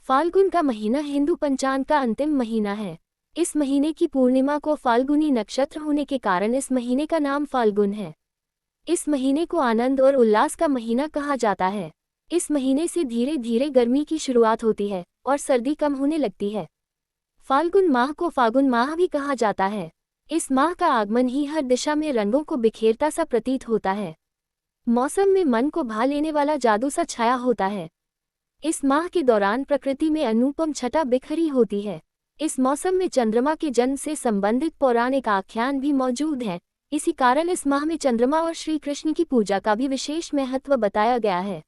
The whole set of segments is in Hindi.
फाल्गुन का महीना हिंदू पंचांग का अंतिम महीना है। इस महीने की पूर्णिमा को फाल्गुनी नक्षत्र होने के कारण इस महीने का नाम फाल्गुन है। इस महीने को आनंद और उल्लास का महीना कहा जाता है। इस महीने से धीरे धीरे गर्मी की शुरुआत होती है और सर्दी कम होने लगती है। फाल्गुन माह को फागुन माह भी कहा जाता है। इस माह का आगमन ही हर दिशा में रंगों को बिखेरता सा प्रतीत होता है। मौसम में मन को भा लेने वाला जादू सा छाया होता है। इस माह के दौरान प्रकृति में अनुपम छटा बिखरी होती है। इस मौसम में चंद्रमा के जन्म से संबंधित पौराणिक आख्यान भी मौजूद हैं। इसी कारण इस माह में चंद्रमा और श्री कृष्ण की पूजा का भी विशेष महत्व बताया गया है।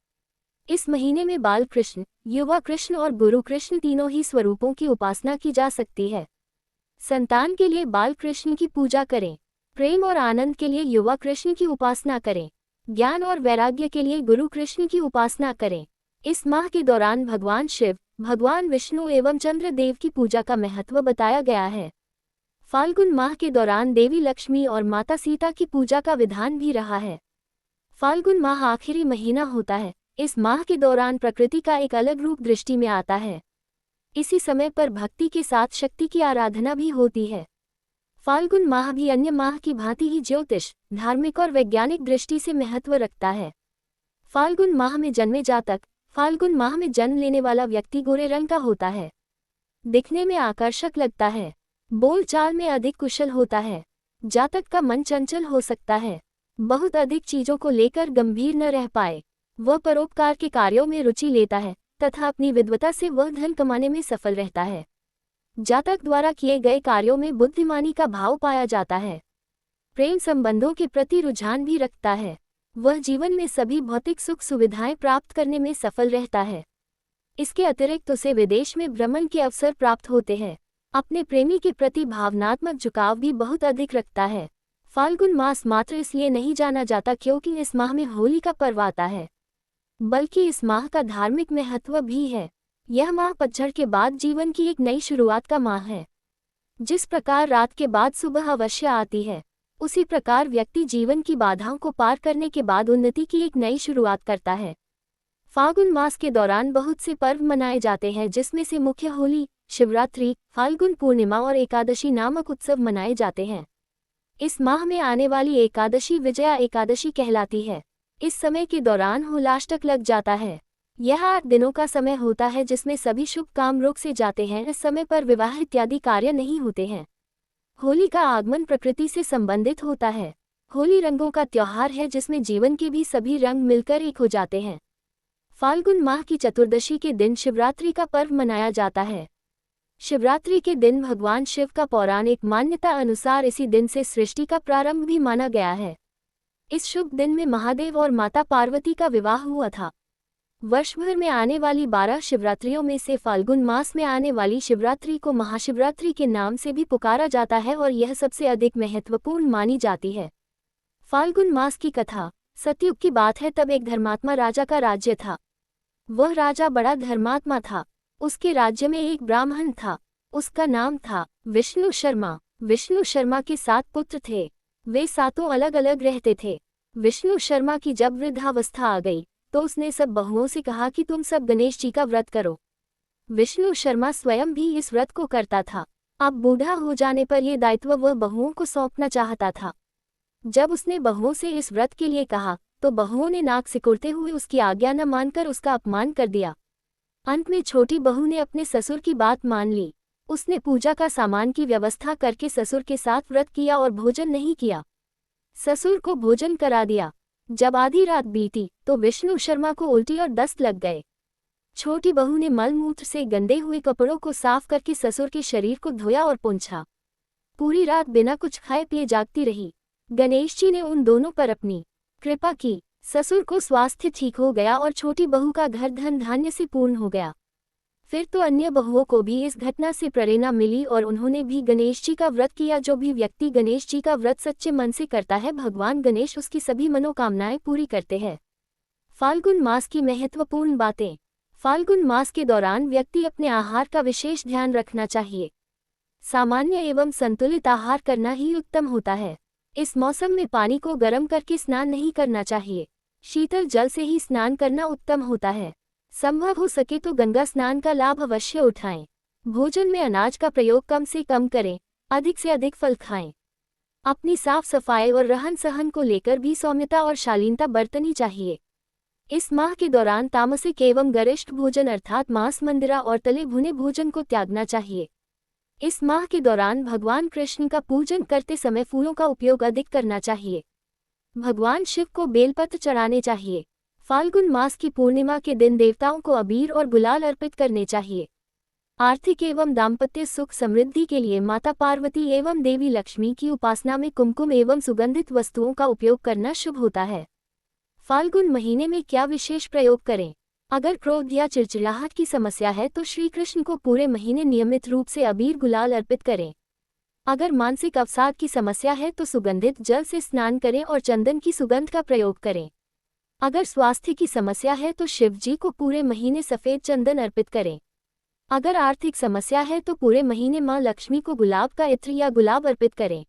इस महीने में बाल कृष्ण, युवा कृष्ण और गुरु कृष्ण तीनों ही स्वरूपों की उपासना की जा सकती है। संतान के लिए बाल कृष्ण की पूजा करें। प्रेम और आनंद के लिए युवा कृष्ण की उपासना करें। ज्ञान और वैराग्य के लिए गुरु कृष्ण की उपासना करें। इस माह के दौरान भगवान शिव, भगवान विष्णु एवं चंद्र देव की पूजा का महत्व बताया गया है। फाल्गुन माह के दौरान देवी लक्ष्मी और माता सीता की पूजा का विधान भी रहा है। फाल्गुन माह आखिरी महीना होता है। इस माह के दौरान प्रकृति का एक अलग रूप दृष्टि में आता है। इसी समय पर भक्ति के साथ शक्ति की आराधना भी होती है। फाल्गुन माह भी अन्य माह की भांति ही ज्योतिष, धार्मिक और वैज्ञानिक दृष्टि से महत्व रखता है। फाल्गुन माह में जन्मे जातक, फाल्गुन माह में जन्म लेने वाला व्यक्ति गोरे रंग का होता है। दिखने में आकर्षक लगता है। बोलचाल में अधिक कुशल होता है। जातक का मन चंचल हो सकता है। बहुत अधिक चीजों को लेकर गंभीर न रह पाए। वह परोपकार के कार्यों में रुचि लेता है तथा अपनी विद्वता से वह धन कमाने में सफल रहता है। जातक द्वारा किए गए कार्यों में बुद्धिमानी का भाव पाया जाता है। प्रेम संबंधों के प्रति रुझान भी रखता है। वह जीवन में सभी भौतिक सुख सुविधाएं प्राप्त करने में सफल रहता है। इसके अतिरिक्त उसे विदेश में भ्रमण के अवसर प्राप्त होते हैं। अपने प्रेमी के प्रति भावनात्मक झुकाव भी बहुत अधिक रखता है। फाल्गुन मास मात्र इसलिए नहीं जाना जाता क्योंकि इस माह में होली का पर्व आता है, बल्कि इस माह का धार्मिक महत्व भी है। यह माह पतझड़ के बाद जीवन की एक नई शुरुआत का माह है। जिस प्रकार रात के बाद सुबह अवश्य आती है, उसी प्रकार व्यक्ति जीवन की बाधाओं को पार करने के बाद उन्नति की एक नई शुरुआत करता है। फाल्गुन मास के दौरान बहुत से पर्व मनाए जाते हैं, जिसमें से मुख्य होली, शिवरात्रि, फाल्गुन पूर्णिमा और एकादशी नामक उत्सव मनाए जाते हैं। इस माह में आने वाली एकादशी विजया एकादशी कहलाती है। इस समय के दौरान होलाष्टक लग जाता है। यह 8 दिनों का समय होता है जिसमें सभी शुभ काम रुक से जाते हैं। इस समय पर विवाह इत्यादि कार्य नहीं होते हैं। होली का आगमन प्रकृति से संबंधित होता है। होली रंगों का त्योहार है जिसमें जीवन के भी सभी रंग मिलकर एक हो जाते हैं। फाल्गुन माह की चतुर्दशी के दिन शिवरात्रि का पर्व मनाया जाता है। शिवरात्रि के दिन भगवान शिव का पौराणिक मान्यता अनुसार इसी दिन से सृष्टि का प्रारंभ भी माना गया है। इस शुभ दिन में महादेव और माता पार्वती का विवाह हुआ था। वर्ष भर में आने वाली 12 शिवरात्रियों में से फाल्गुन मास में आने वाली शिवरात्रि को महाशिवरात्रि के नाम से भी पुकारा जाता है और यह सबसे अधिक महत्वपूर्ण मानी जाती है। फाल्गुन मास की कथा। सतयुग की बात है, तब एक धर्मात्मा राजा का राज्य था। वह राजा बड़ा धर्मात्मा था। उसके राज्य में एक ब्राह्मण था। उसका नाम था विष्णु शर्मा। विष्णु शर्मा के 7 पुत्र थे। वे 7 अलग अलग रहते थे। विष्णु शर्मा की जब वृद्धावस्था आ गई तो उसने सब बहुओं से कहा कि तुम सब गणेश जी का व्रत करो। विष्णु शर्मा स्वयं भी इस व्रत को करता था। अब बूढ़ा हो जाने पर यह दायित्व वह बहुओं को सौंपना चाहता था। जब उसने बहुओं से इस व्रत के लिए कहा तो बहुओं ने नाक सिकुड़ते हुए उसकी आज्ञा न मानकर उसका अपमान कर दिया। अंत में छोटी बहू ने अपने ससुर की बात मान ली। उसने पूजा का सामान की व्यवस्था करके ससुर के साथ व्रत किया और भोजन नहीं किया। ससुर को भोजन करा दिया। जब आधी रात बीती तो विष्णु शर्मा को उल्टी और दस्त लग गए। छोटी बहू ने मलमूत्र से गंदे हुए कपड़ों को साफ करके ससुर के शरीर को धोया और पोंछा। पूरी रात बिना कुछ खाए पिए जागती रही। गणेश जी ने उन दोनों पर अपनी कृपा की। ससुर को स्वास्थ्य ठीक हो गया और छोटी बहू का घर धन धान्य से पूर्ण हो गया। फिर तो अन्य बहुओं को भी इस घटना से प्रेरणा मिली और उन्होंने भी गणेश जी का व्रत किया। जो भी व्यक्ति गणेश जी का व्रत सच्चे मन से करता है, भगवान गणेश उसकी सभी मनोकामनाएं पूरी करते हैं। फाल्गुन मास की महत्वपूर्ण बातें। फाल्गुन मास के दौरान व्यक्ति अपने आहार का विशेष ध्यान रखना चाहिए। सामान्य एवं संतुलित आहार करना ही उत्तम होता है। इस मौसम में पानी को गर्म करके स्नान नहीं करना चाहिए। शीतल जल से ही स्नान करना उत्तम होता है। संभव हो सके तो गंगा स्नान का लाभ अवश्य उठाएं। भोजन में अनाज का प्रयोग कम से कम करें, अधिक से अधिक फल खाएं। अपनी साफ सफाई और रहन सहन को लेकर भी सौम्यता और शालीनता बरतनी चाहिए। इस माह के दौरान तामसिक एवं गरिष्ठ भोजन अर्थात मांस, मंदिरा और तले भुने भोजन को त्यागना चाहिए। इस माह के दौरान भगवान कृष्ण का पूजन करते समय फूलों का उपयोग अधिक करना चाहिए। भगवान शिव को बेलपत्र चढ़ाने चाहिए। फाल्गुन मास की पूर्णिमा के दिन देवताओं को अबीर और गुलाल अर्पित करने चाहिए। आर्थिक एवं दाम्पत्य सुख समृद्धि के लिए माता पार्वती एवं देवी लक्ष्मी की उपासना में कुमकुम एवं सुगंधित वस्तुओं का उपयोग करना शुभ होता है। फाल्गुन महीने में क्या विशेष प्रयोग करें? अगर क्रोध या चिड़चिड़ाहट की समस्या है तो श्री कृष्ण को पूरे महीने नियमित रूप से अबीर गुलाल अर्पित करें। अगर मानसिक अवसाद की समस्या है तो सुगंधित जल से स्नान करें और चंदन की सुगंध का प्रयोग करें। अगर स्वास्थ्य की समस्या है तो शिव जी को पूरे महीने सफेद चंदन अर्पित करें। अगर आर्थिक समस्या है तो पूरे महीने मां लक्ष्मी को गुलाब का इत्र या गुलाब अर्पित करें।